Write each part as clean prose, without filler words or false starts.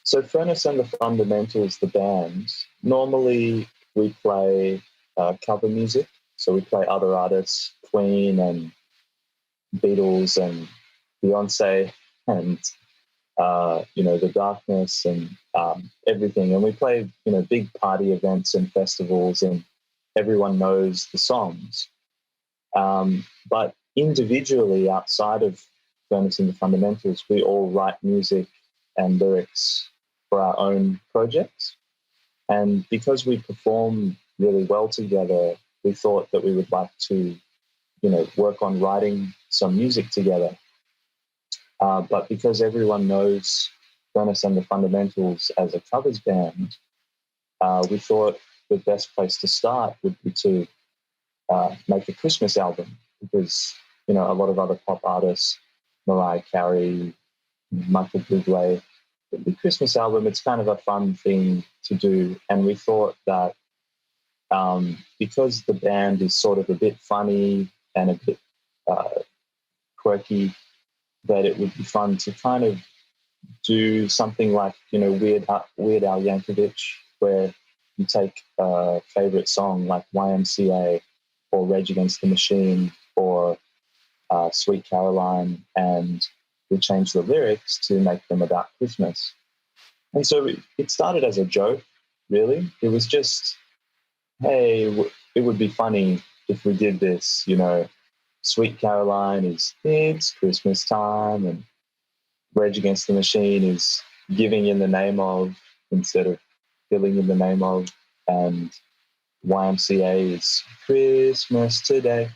So Furnace and the Fundamentals, the band, normally we play cover music. So we play other artists, Queen and Beatles and Beyonce and, The Darkness and everything. And we play, big party events and festivals and everyone knows the songs. But individually, outside of Furnace and the Fundamentals, we all write music and lyrics for our own projects. And because we perform really well together, we thought that we would like to, work on writing some music together. But because everyone knows Furnace and the Fundamentals as a covers band, we thought the best place to start would be to make a Christmas album because, a lot of other pop artists, Mariah Carey, Michael Bublé, the Christmas album, it's kind of a fun thing to do. And we thought that because the band is sort of a bit funny and a bit quirky, that it would be fun to kind of do something like, Weird Al Yankovic, where you take a favorite song like YMCA or Rage Against the Machine or Sweet Caroline, and we change the lyrics to make them about Christmas. And so it started as a joke, really. It was just, hey, it would be funny if we did this, Sweet Caroline is It's Christmas Time, and Rage Against the Machine is giving in the name of instead of filling in the name of, and YMCA is Christmas Today.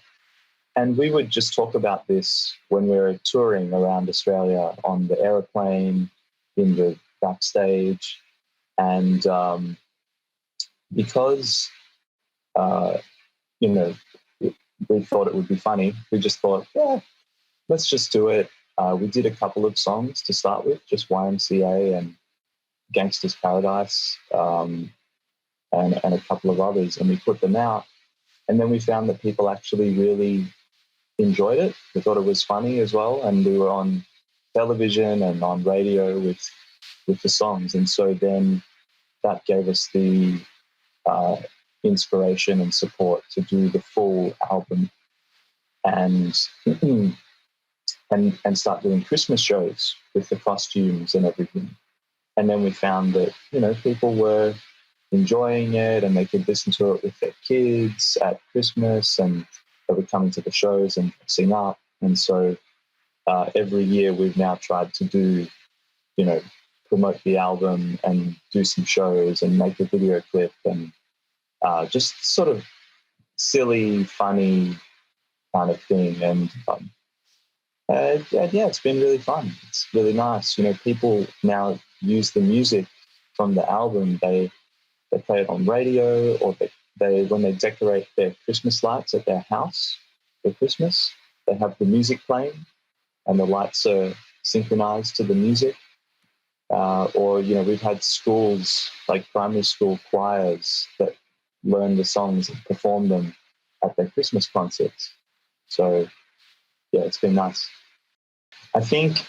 And we would just talk about this when we were touring around Australia on the aeroplane, in the backstage. And because, we thought it would be funny, we just thought, yeah, let's just do it. We did a couple of songs to start with, just YMCA and Gangsta's Paradise, and a couple of others, and we put them out. And then we found that people actually really enjoyed it. They thought it was funny as well, and we were on television and on radio with the songs. And so then that gave us the inspiration and support to do the full album and start doing Christmas shows with the costumes and everything. And then we found that, people were enjoying it and they could listen to it with their kids at Christmas, and they were coming to the shows and dressing up. And so every year we've now tried to do, promote the album and do some shows and make a video clip and just sort of silly, funny kind of thing. And it's been really fun. It's really nice. People now use the music from the album. They play it on radio, or they when they decorate their Christmas lights at their house for Christmas, they have the music playing and the lights are synchronized to the music. Or we've had schools, like primary school choirs, that learn the songs and perform them at their Christmas concerts. So, yeah, it's been nice. I think,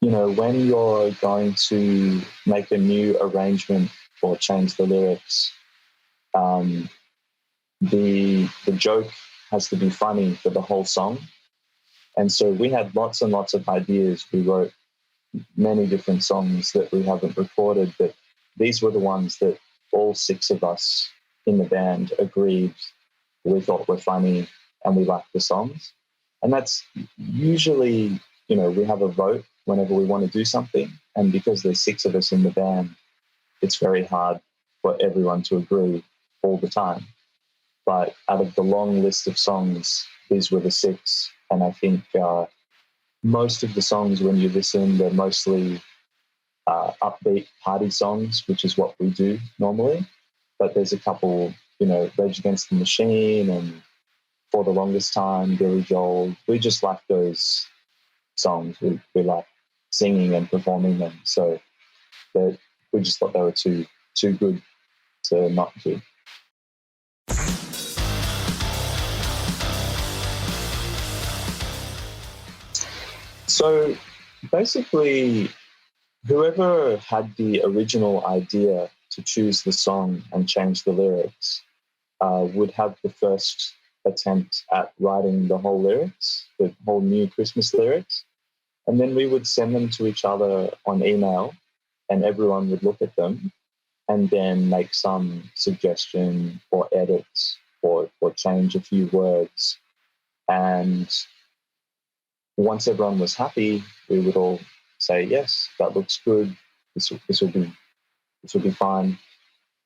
when you're going to make a new arrangement or change the lyrics, the joke has to be funny for the whole song. And so we had lots and lots of ideas. We wrote many different songs that we haven't recorded, but these were the ones that all six of us in the band agreed we thought were funny and we liked the songs. And that's usually, we have a vote whenever we want to do something. And because there's six of us in the band, it's very hard for everyone to agree all the time. But out of the long list of songs, these were the six. And I think most of the songs, when you listen, they're mostly upbeat party songs, which is what we do normally. But there's a couple, Rage Against the Machine and For the Longest Time, Billy Joel. We just like those songs. We like singing and performing them. So we just thought they were too good to not do. So basically, whoever had the original idea to choose the song and change the lyrics would have the first attempt at writing the whole lyrics, the whole new Christmas lyrics. And then we would send them to each other on email, and everyone would look at them and then make some suggestion or edits or change a few words. And once everyone was happy, we would all say, yes, that looks good. This will be fine.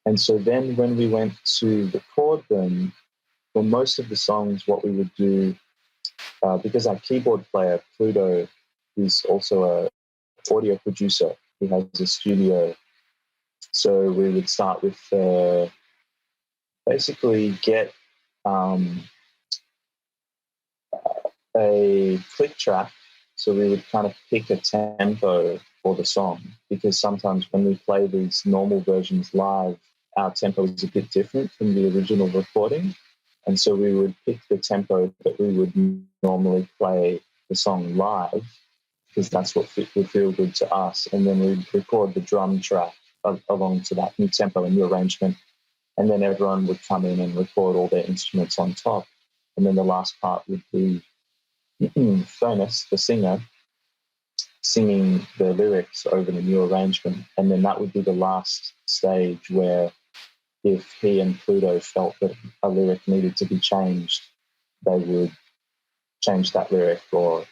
And so then when we went to record them, for most of the songs, what we would do, because our keyboard player, Pluto, is also an audio producer. He has a studio. So we would start with basically get a click track. So we would kind of pick a tempo for the song, because sometimes when we play these normal versions live, our tempo is a bit different from the original recording. And so we would pick the tempo that we would normally play the song live, because that's what would feel good to us. And then we'd record the drum track along to that new tempo and new arrangement. And then everyone would come in and record all their instruments on top. And then the last part would be Furnace, the singer, singing the lyrics over the new arrangement. And then that would be the last stage where, if he and Pluto felt that a lyric needed to be changed, they would change that lyric, or,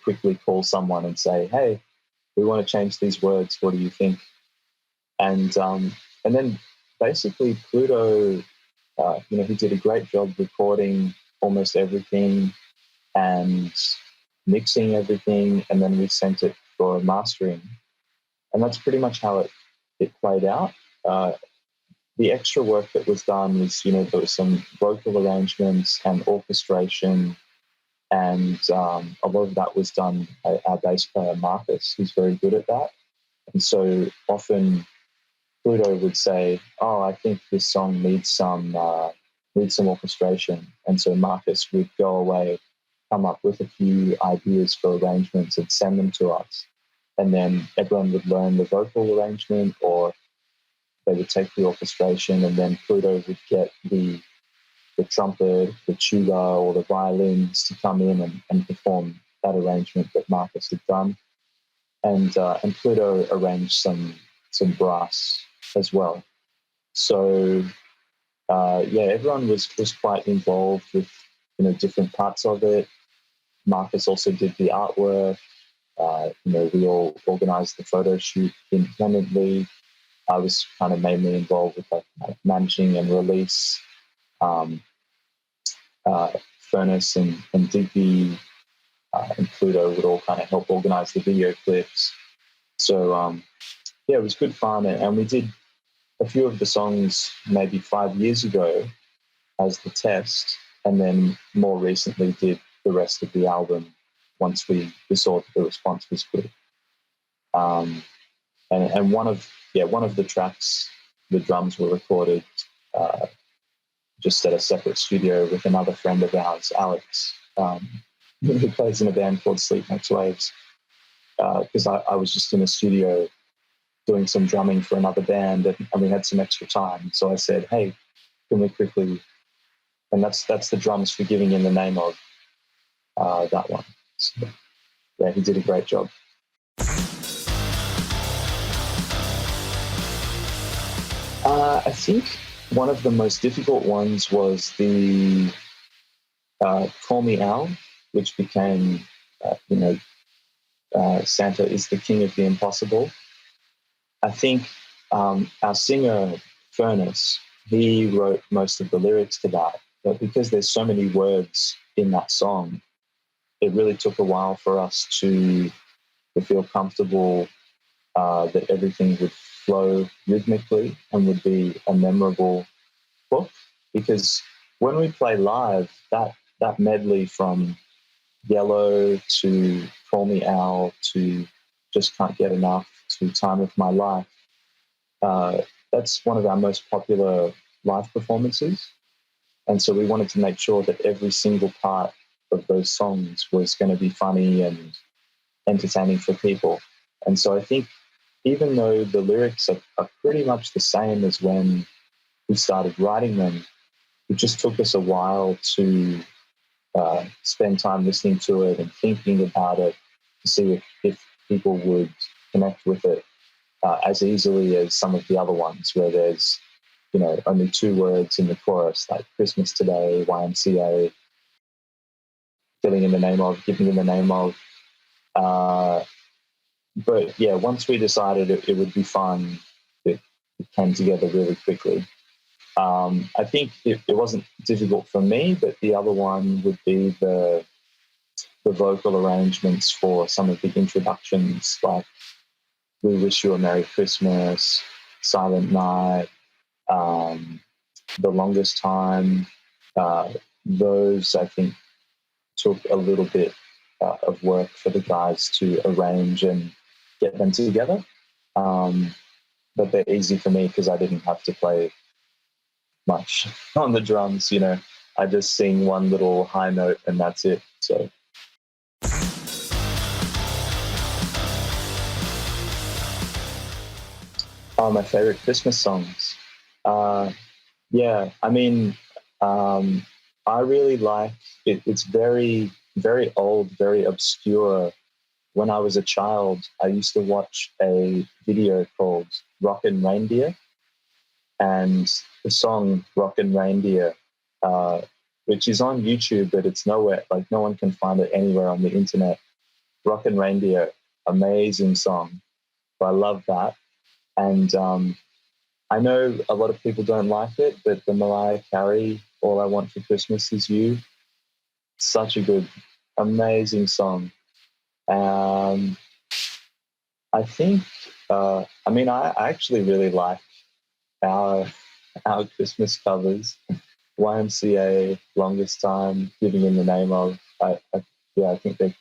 quickly call someone and say, hey, we want to change these words. What do you think? And then basically Pluto, he did a great job recording almost everything and mixing everything, and then we sent it for mastering. And that's pretty much how it played out. The extra work that was done was, there was some vocal arrangements and orchestration, and a lot of that was done by our bass player, Marcus, who's very good at that. And so often Pluto would say, oh, I think this song needs some orchestration. And so Marcus would go away, come up with a few ideas for arrangements and send them to us. And then everyone would learn the vocal arrangement, or they would take the orchestration, and then Pluto would get the trumpet, the tuba, or the violins to come in and perform that arrangement that Marcus had done. And Pluto arranged some brass as well. So everyone was quite involved with different parts of it. Marcus also did the artwork. We all organized the photo shoot independently. I was kind of mainly involved with like managing and release. Furnace and DP and Pluto would all kind of help organize the video clips. So it was good fun, and we did a few of the songs maybe 5 years ago as the test, and then more recently did the rest of the album once we saw that the response was good. And one of the tracks, the drums were recorded just at a separate studio with another friend of ours, Alex, who plays in a band called Sleep Next Waves. Because I was just in a studio doing some drumming for another band, and we had some extra time. So I said, hey, can we quickly... And that's the drums for Giving in the Name of, that one. So, he did a great job. I think one of the most difficult ones was the Call Me Al, which became, Santa is the King of the Impossible. I think our singer, Furnace, he wrote most of the lyrics to that. But because there's so many words in that song, it really took a while for us to feel comfortable that everything would flow rhythmically and would be a memorable hook. Because when we play live, that medley from Yellow to Call Me Al to Just Can't Get Enough to Time of My Life, that's one of our most popular live performances. And so we wanted to make sure that every single part of those songs was going to be funny and entertaining for people. And so I think even though the lyrics are pretty much the same as when we started writing them, it just took us a while to spend time listening to it and thinking about it to see if people would connect with it as easily as some of the other ones where there's, only 2 words in the chorus, like Christmas today, YMCA, filling in the name of, giving in the name of. But yeah, once we decided it would be fun, it came together really quickly. I think it wasn't difficult for me, but the other one would be the vocal arrangements for some of the introductions, like We Wish You a Merry Christmas, Silent Night, The Longest Time. Those, I think, took a little bit of work for the guys to arrange and get them together. But they're easy for me because I didn't have to play much on the drums. I just sing one little high note and that's it. So my favorite Christmas songs. Yeah, I mean, I really like it. It's very, very old, very obscure. When I was a child, I used to watch a video called Rockin' Reindeer, and the song Rockin' Reindeer, which is on YouTube, but it's nowhere, like no one can find it anywhere on the internet. Rockin' Reindeer, amazing song. So I love that. And I know a lot of people don't like it, but the Mariah Carey, All I Want for Christmas Is You, such a good, amazing song. I think, I actually really like our Christmas covers. YMCA, Longest Time, Giving in the Name of. I think they're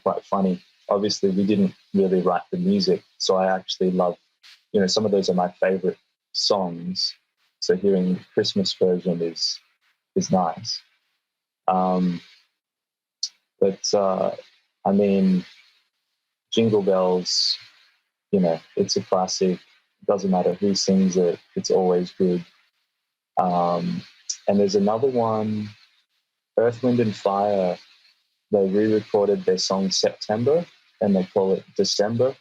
quite funny. Obviously, we didn't really write the music, so I actually love, some of those are my favorite songs. So hearing the Christmas version is nice. Jingle Bells, it's a classic. It doesn't matter who sings it, it's always good. And there's another one, Earth, Wind and Fire. They re-recorded their song September and they call it December.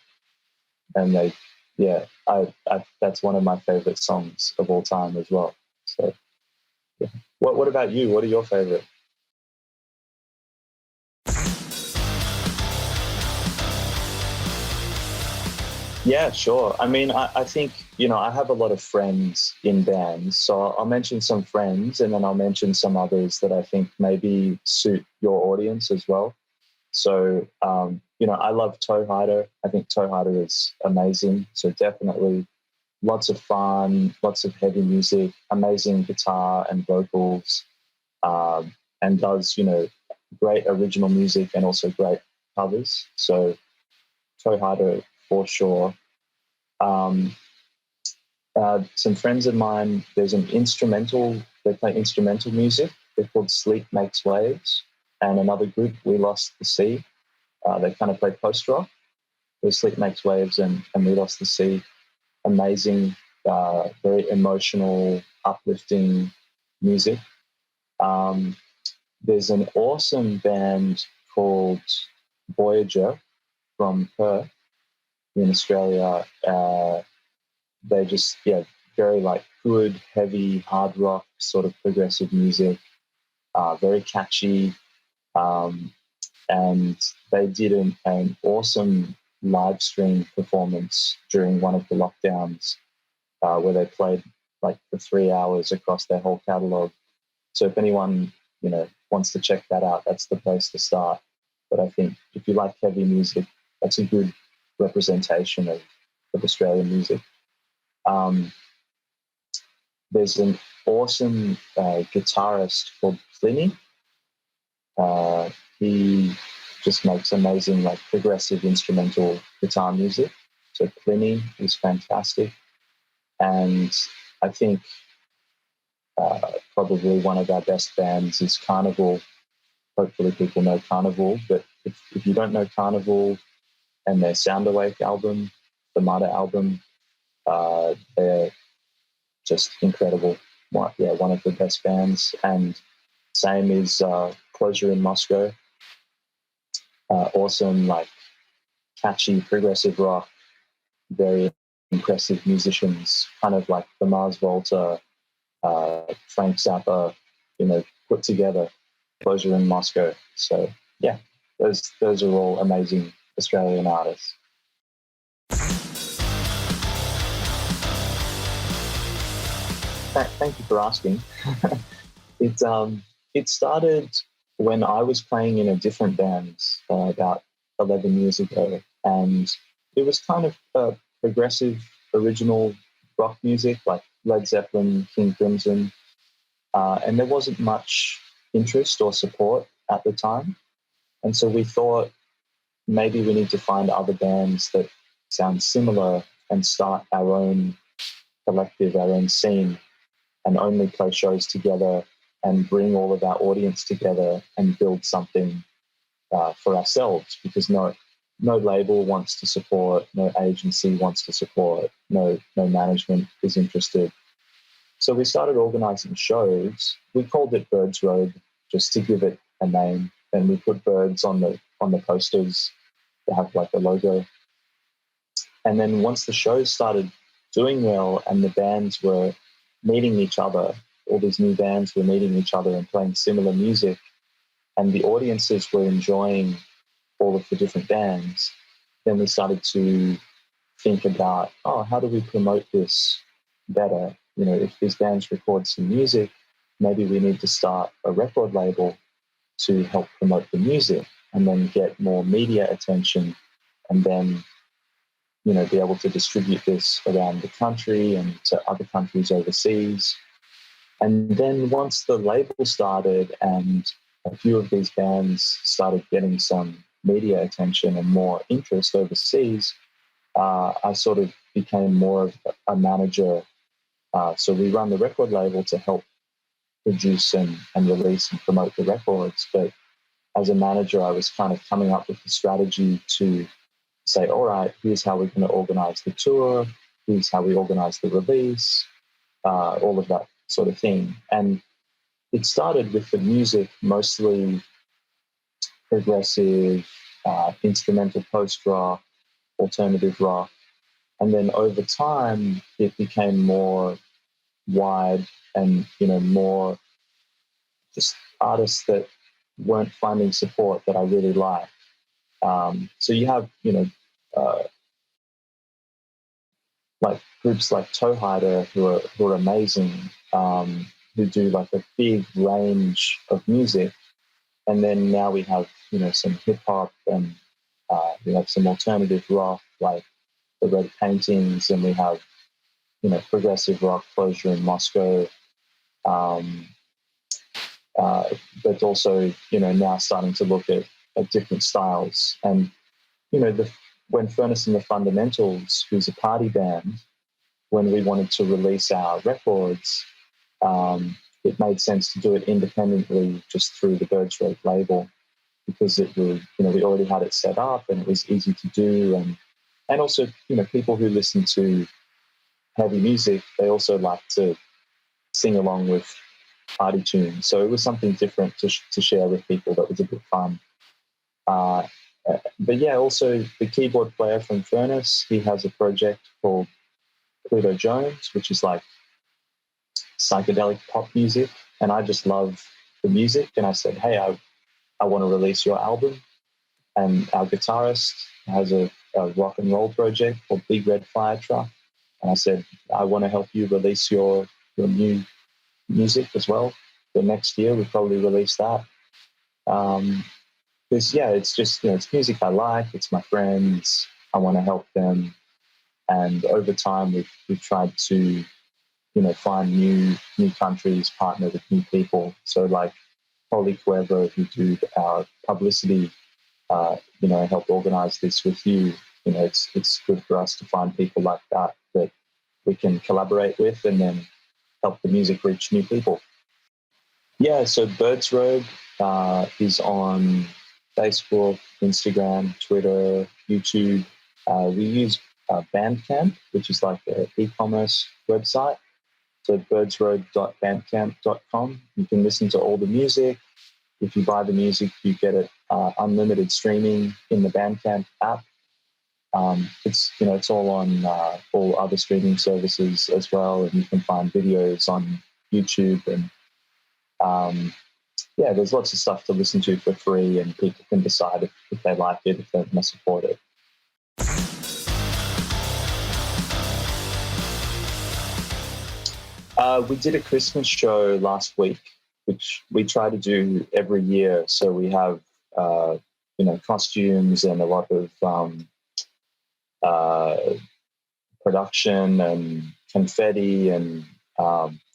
And that's one of my favorite songs of all time as well. So, yeah. What about you? What are your favorite? Yeah, sure. I think, I have a lot of friends in bands, so I'll mention some friends and then I'll mention some others that I think maybe suit your audience as well. So, I love Toe Hider. I think Toe Hider is amazing. So definitely lots of fun, lots of heavy music, amazing guitar and vocals, and does, great original music and also great covers. So Toe Hider for sure. Some friends of mine, there's an instrumental, they play instrumental music. They're called Sleep Makes Waves. And another group, We Lost the Sea. They kind of play post-rock. There's Sleep Makes Waves and We Lost the Sea. Amazing, very emotional, uplifting music. There's an awesome band called Voyager from Perth in Australia. They just, very like good, heavy, hard rock, sort of progressive music, very catchy. And they did an awesome live stream performance during one of the lockdowns where they played like for 3 hours across their whole catalogue. So if anyone, wants to check that out, that's the place to start. But I think if you like heavy music, that's a good representation of Australian music. There's an awesome guitarist called Pliny. He just makes amazing, like progressive instrumental guitar music. So Pliny is fantastic. And I think probably one of our best bands is Carnival. Hopefully people know Carnival, but if you don't know Carnival and their Sound Awake album, the Mada album. They're just incredible. One of the best bands. And same is Closure in Moscow. Awesome, like catchy progressive rock, very impressive musicians, kind of like the Mars Volta, Frank Zappa, put together. Closure in Moscow. So yeah, those are all amazing Australian artists. Thank you for asking. It started when I was playing in a different band about 11 years ago, and it was kind of progressive, original rock music like Led Zeppelin, King Crimson, and there wasn't much interest or support at the time. And so we thought maybe we need to find other bands that sound similar and start our own collective, our own scene, and only play shows together and bring all of our audience together and build something for ourselves, because no label wants to support, no agency wants to support, no management is interested. So we started organizing shows. We called it Birds Robe just to give it a name, and we put birds on the posters to have like a logo. And then once the shows started doing well and the bands were meeting each other, all these new bands were meeting each other and playing similar music, and the audiences were enjoying all of the different bands, then we started to think about, how do we promote this better? If these bands record some music, maybe we need to start a record label to help promote the music and then get more media attention, and then be able to distribute this around the country and to other countries overseas. And then once the label started and a few of these bands started getting some media attention and more interest overseas, I sort of became more of a manager. So we run the record label to help produce and release and promote the records. But as a manager, I was kind of coming up with the strategy to say, all right, here's how we're going to organize the tour, here's how we organize the release, all of that sort of thing. And it started with the music, mostly progressive, instrumental post-rock, alternative rock. And then over time, it became more wide and, more just artists that weren't finding support that I really liked. So you have, like groups like Toehider who are amazing, who do like a big range of music. And then now we have, some hip hop, and we have some alternative rock like the Red Paintings, and we have, progressive rock, Closure in Moscow. But also, now starting to look at different styles. And, when Furnace and the Fundamentals, who's a party band, when we wanted to release our records, it made sense to do it independently just through the Birds Robe label, because it was, we already had it set up and it was easy to do. And also, people who listen to heavy music, they also like to sing along with party tunes. So it was something different to share with people that was a bit fun. But yeah, also the keyboard player from Furnace, he has a project called Pluto Jones, which is like psychedelic pop music. And I just love the music. And I said, hey, I want to release your album. And our guitarist has a rock and roll project called Big Red Fire Truck. And I said, I want to help you release your new music as well. The next year, we'll probably release that. Because, it's just, it's music I like. It's my friends. I want to help them. And over time, we've tried to, find new countries, partner with new people. So like Holy Cuervo, who do our publicity, help organize this with you. It's good for us to find people like that we can collaborate with and then help the music reach new people. Yeah, so Birds Robe is on Facebook, Instagram, Twitter, YouTube. We use Bandcamp, which is like an e-commerce website. So birdsroad.bandcamp.com. You can listen to all the music. If you buy the music, you get it unlimited streaming in the Bandcamp app. It's all on all other streaming services as well, and you can find videos on YouTube. And there's lots of stuff to listen to for free, and people can decide if they like it, if they want to support it. We did a Christmas show last week, which we try to do every year. So we have, costumes and a lot of production and confetti, and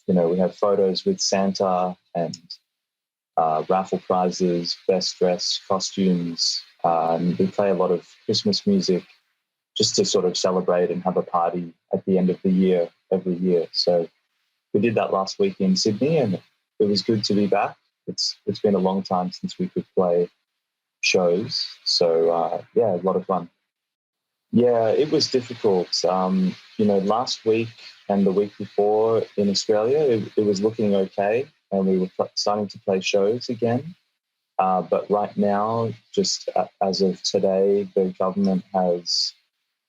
we have photos with Santa and raffle prizes, best dress costumes. And we play a lot of Christmas music just to sort of celebrate and have a party at the end of the year every year. So we did that last week in Sydney, and it was good to be back. It's been a long time since we could play shows. So, a lot of fun. Yeah, it was difficult. Last week and the week before in Australia, it was looking okay, and we were starting to play shows again. But right now, just as of today, the government has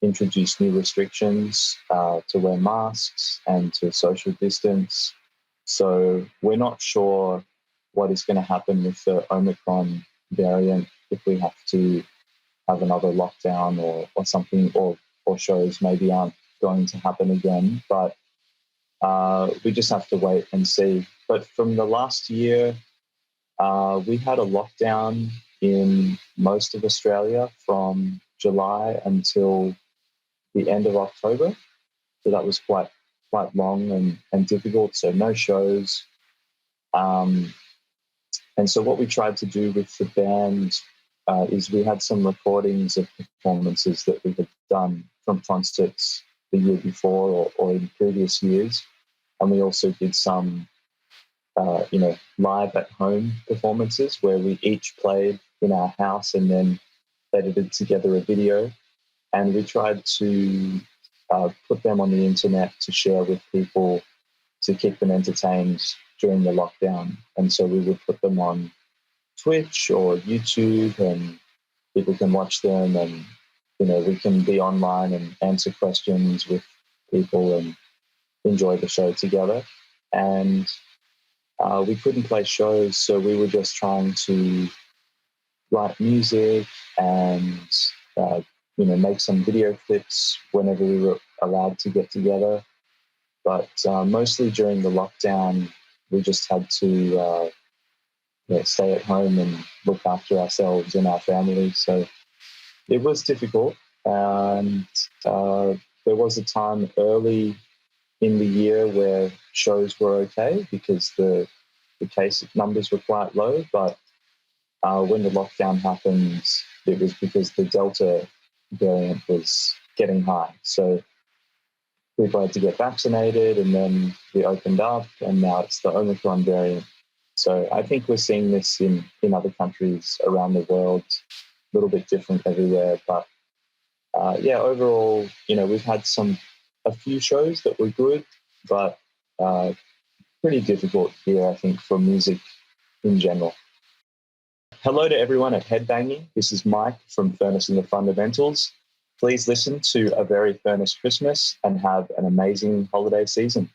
introduced new restrictions to wear masks and to social distance. So we're not sure what is going to happen with the Omicron variant, if we have to have another lockdown or something, or shows maybe aren't going to happen again. But we just have to wait and see. But from the last year, we had a lockdown in most of Australia from July until the end of October. So that was quite long and difficult. So no shows. And so what we tried to do with the band is we had some recordings of performances that we had done from concerts the year before or in previous years. And we also did some, live at home performances where we each played in our house and then edited together a video. And we tried to put them on the internet to share with people to keep them entertained during the lockdown. And so we would put them on Twitch or YouTube, and people can watch them, and we can be online and answer questions with people and enjoy the show together. And we couldn't play shows, so we were just trying to write music and make some video clips whenever we were allowed to get together. But mostly during the lockdown, we just had to stay at home and look after ourselves and our families. So it was difficult. And there was a time early in the year where shows were okay because the case numbers were quite low. But when the lockdown happened, it was because the Delta variant was getting high. So people had to get vaccinated, and then we opened up, and now it's the Omicron variant. So I think we're seeing this in other countries around the world, a little bit different everywhere. But overall, we've had a few shows that were good, but pretty difficult here, I think, for music in general. Hello to everyone at Headbanging. This is Mike from Furnace and the Fundamentals. Please listen to A Very Furnace Christmas and have an amazing holiday season.